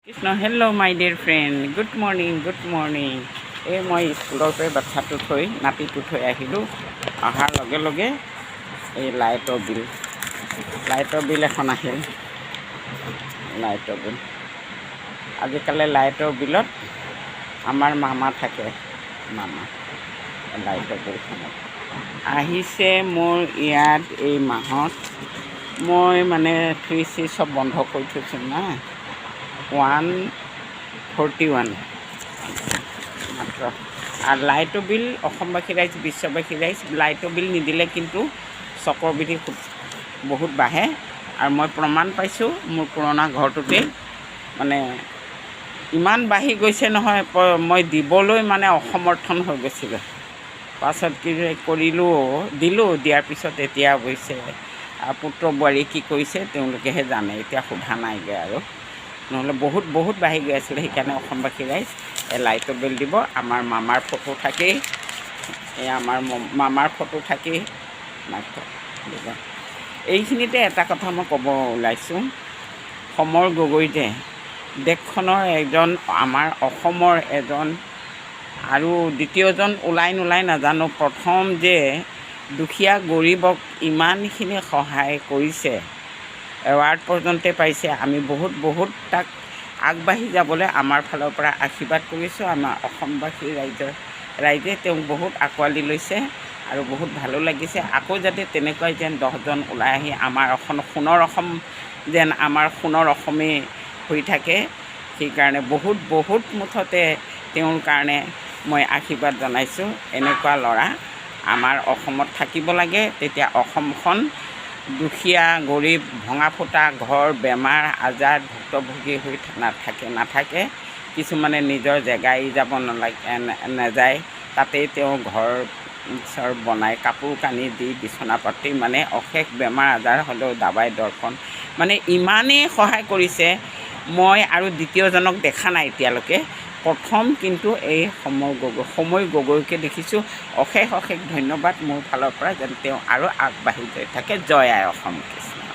Krishna hello' মাই dear friend good morning এই মই স্কুলৰ পৰা বাচ্ছাটো থৈ নাতিটো থৈ আহিলোঁ। অহাৰ লগে লগে এই লাইটৰ বিল এখন আহিল। লাইটৰ বিল আজিকালি লাইটৰ বিলত আমাৰ মামা থাকে। লাইটৰ বিলখনত আহিছে মোৰ ইয়াত এই মাহত মই মানে 3C চব বন্ধ কৰি থৈছোঁ না। 141 মাত্ৰ। আৰু লাইটৰ বিল অসমবাসী ৰাইজ বিশ্ববাসী ৰাইজ লাইটৰ বিল নিদিলে কিন্তু চক্ৰবৃদ্ধি বহুত বাঢ়ে। আৰু মই প্ৰমাণ পাইছোঁ মোৰ পুৰণা ঘৰটোতেই মানে ইমান বাঢ়ি গৈছে নহয়, মই দিবলৈ মানে অসমৰ্থন হৈ গৈছিলোঁ। পাছত কি দিলোঁ। দিয়াৰ পিছত এতিয়া অৱশ্যে পুত্ৰ বোৱাৰী কি কৰিছে তেওঁলোকেহে জানে, এতিয়া সোধা নাইগৈ আৰু নহ'লে বহুত বাঢ়ি গৈ আছিলে। সেইকাৰণে অসমবাসী ৰাইজ এই লাইটৰ বিল দিব। আমাৰ মামাৰ ফটো থাকেই, এই আমাৰ মামাৰ ফটো থাকেই দিব। এইখিনিতে এটা কথা মই ক'ব ওলাইছোঁ। সমৰ গগৈতে দেশখনৰ এজন, আমাৰ অসমৰ এজন আৰু দ্বিতীয়জন ওলাই নোলাই নাজানো, প্ৰথম যে দুখীয়া গৰীবক ইমানখিনি সহায় কৰিছে, এৱাৰ্ড পৰ্যন্ত পাইছে। আমি বহুত তাক আগবাঢ়ি যাবলৈ আমাৰ ফালৰ পৰা আশীৰ্বাদ কৰিছোঁ। আমাৰ অসমবাসী ৰাইজে তেওঁক বহুত আঁকোৱালি লৈছে আৰু বহুত ভালো লাগিছে। আকৌ যাতে তেনেকুৱাই যেন 10জন ওলাই আহি আমাৰ অসম সোণৰ অসম যেন আমাৰ সোণৰ অসমেই হৈ থাকে, সেইকাৰণে বহুত মুঠতে তেওঁৰ কাৰণে মই আশীৰ্বাদ জনাইছোঁ। এনেকুৱা ল'ৰা আমাৰ অসমত থাকিব লাগে, তেতিয়া অসমখন দুখীয়া গৰীব ভঙা ফুটা ঘৰ বেমাৰ আজাৰ ভুক্তভোগী হৈ নাথাকে। কিছুমানে নিজৰ জেগা এৰি যাব নাযায়, তাতেই তেওঁ ঘৰ চৰ বনাই কাপোৰ কানি দি বিচনা পাতি মানে অশেষ বেমাৰ আজাৰ হ'লেও দাবাই দৰ্শন মানে ইমানেই সহায় কৰিছে। মই আৰু দ্বিতীয়জনক দেখা নাই এতিয়ালৈকে, প্ৰথম কিন্তু এই সময় গগৈকে দেখিছোঁ। অশেষ ধন্যবাদ মোৰ ফালৰ পৰা, যেন তেওঁ আৰু আগবাঢ়ি গৈ থাকে। জয় আই অসম কৃষ্ণ।